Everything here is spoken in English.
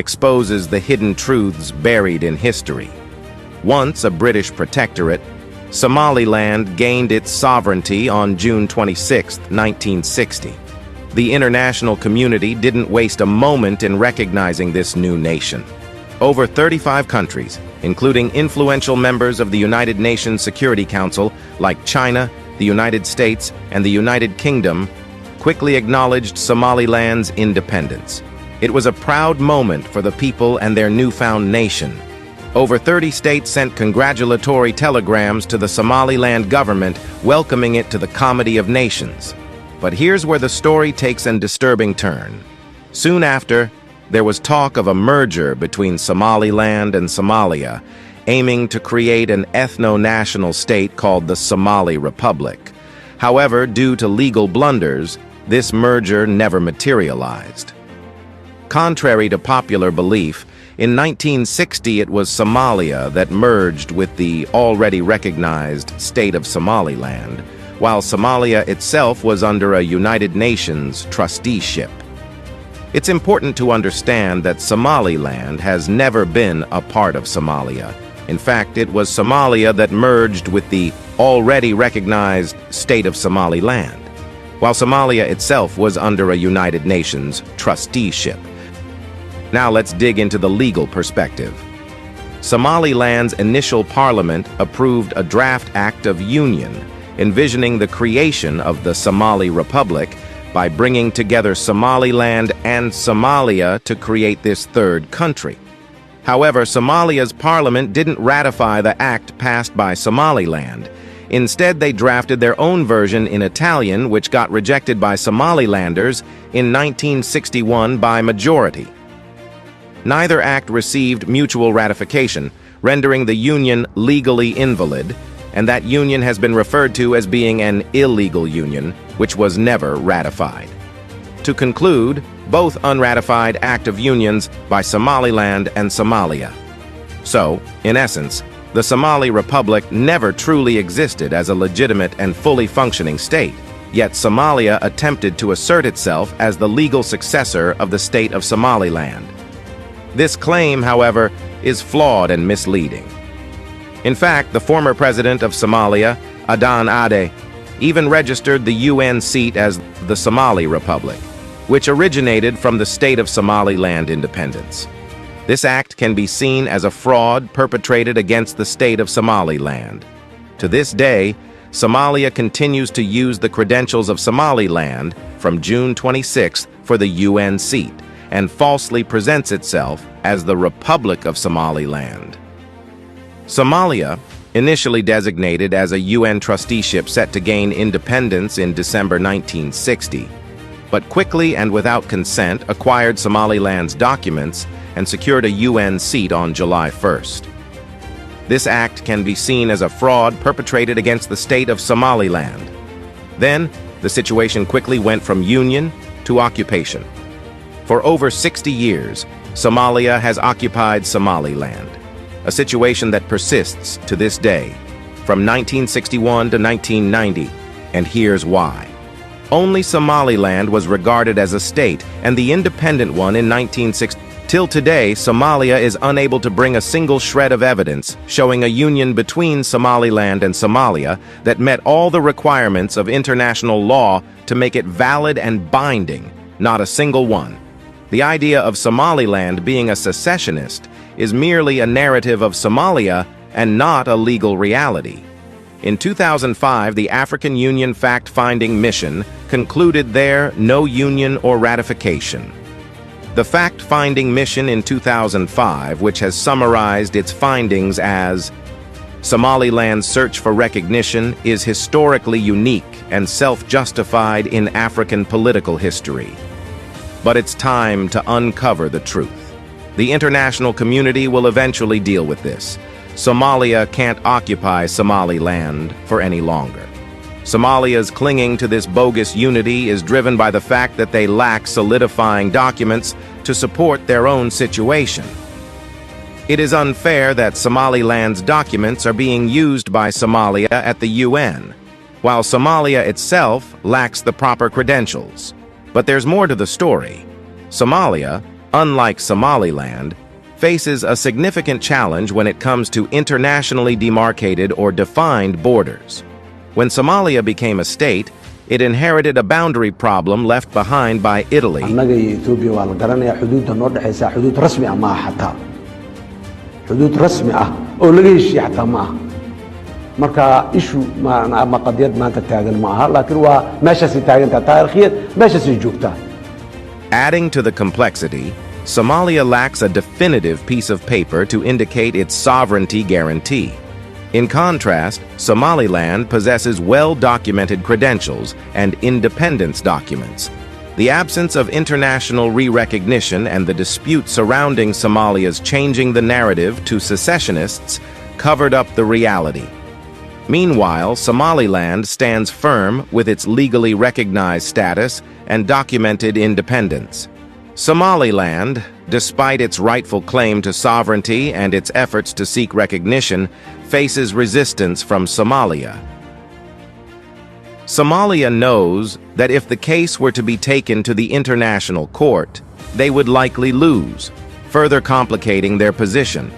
exposes the hidden truths buried in history. Once a British protectorate, Somaliland gained its sovereignty on June 26, 1960. The international community didn't waste a moment in recognizing this new nation. Over 35 countries, including influential members of the United Nations Security Council like China, the United States, and the United Kingdom, quickly acknowledged Somaliland's independence. It was a proud moment for the people and their newfound nation. Over 30 states sent congratulatory telegrams to the Somaliland government, welcoming it to the comedy of nations. But here's where the story takes a disturbing turn. Soon after, there was talk of a merger between Somaliland and Somalia, aiming to create an ethno-national state called the Somali Republic. However, due to legal blunders, this merger never materialized. Contrary to popular belief, in 1960 it was Somalia that merged with the already recognized state of Somaliland, while Somalia itself was under a United Nations trusteeship. It's important to understand that Somaliland has never been a part of Somalia. In fact, it was Somalia that merged with the already recognized state of Somaliland, while Somalia itself was under a United Nations trusteeship. Now let's dig into the legal perspective. Somaliland's initial parliament approved a draft act of union, envisioning the creation of the Somali Republic by bringing together Somaliland and Somalia to create this third country. However, Somalia's parliament didn't ratify the act passed by Somaliland. Instead, they drafted their own version in Italian, which got rejected by Somalilanders in 1961 by majority. Neither act received mutual ratification, rendering the union legally invalid, and that union has been referred to as being an illegal union, which was never ratified. To conclude, both unratified act of unions by Somaliland and Somalia. So, in essence, the Somali Republic never truly existed as a legitimate and fully functioning state, yet Somalia attempted to assert itself as the legal successor of the state of Somaliland. This claim, however, is flawed and misleading. In fact, the former president of Somalia, Adan Ade, even registered the UN seat as the Somali Republic, which originated from the state of Somaliland independence. This act can be seen as a fraud perpetrated against the state of Somaliland. To this day, Somalia continues to use the credentials of Somaliland from June 26th for the UN seat and falsely presents itself as the Republic of Somaliland. Somalia, initially designated as a UN trusteeship set to gain independence in December 1960, but quickly and without consent acquired Somaliland's documents and secured a UN seat on July 1st. This act can be seen as a fraud perpetrated against the state of Somaliland. Then, the situation quickly went from union to occupation. For over 60 years, Somalia has occupied Somaliland, a situation that persists to this day, from 1961 to 1990, and here's why. Only Somaliland was regarded as a state, and the independent one in 1960. Till today, Somalia is unable to bring a single shred of evidence showing a union between Somaliland and Somalia that met all the requirements of international law to make it valid and binding, not a single one. The idea of Somaliland being a secessionist is merely a narrative of Somalia and not a legal reality. In 2005, the African Union Fact-Finding Mission concluded there no union or ratification. The fact-finding mission in 2005, which has summarized its findings as Somaliland's search for recognition is historically unique and self-justified in African political history. But it's time to uncover the truth. The international community will eventually deal with this. Somalia can't occupy Somaliland for any longer. Somalia's clinging to this bogus unity is driven by the fact that they lack solidifying documents to support their own situation. It is unfair that Somaliland's documents are being used by Somalia at the UN, while Somalia itself lacks the proper credentials. But there's more to the story. Somalia, unlike Somaliland, faces a significant challenge when it comes to internationally demarcated or defined borders. When Somalia became a state, it inherited a boundary problem left behind by Italy. annaga iyo Ethiopia waa la garanayaa xuduudda noo dhaxaysa xuduud rasmi ah ma aha xataa xuduud rasmi ah oo laga heshiiyay xataa ma aha marka issue ma qadiyad maanta taagan ma aha laakiin waa meeshaasi taagantaa taariikhiyan meeshaasi joogtaa. Adding to the complexity, Somalia lacks a definitive piece of paper to indicate its sovereignty guarantee. In contrast, Somaliland possesses well-documented credentials and independence documents. The absence of international re-recognition and the dispute surrounding Somalia's changing the narrative to secessionists covered up the reality. Meanwhile, Somaliland stands firm with its legally recognized status and documented independence. Somaliland, despite its rightful claim to sovereignty and its efforts to seek recognition, faces resistance from Somalia. Somalia knows that if the case were to be taken to the international court, they would likely lose, further complicating their position.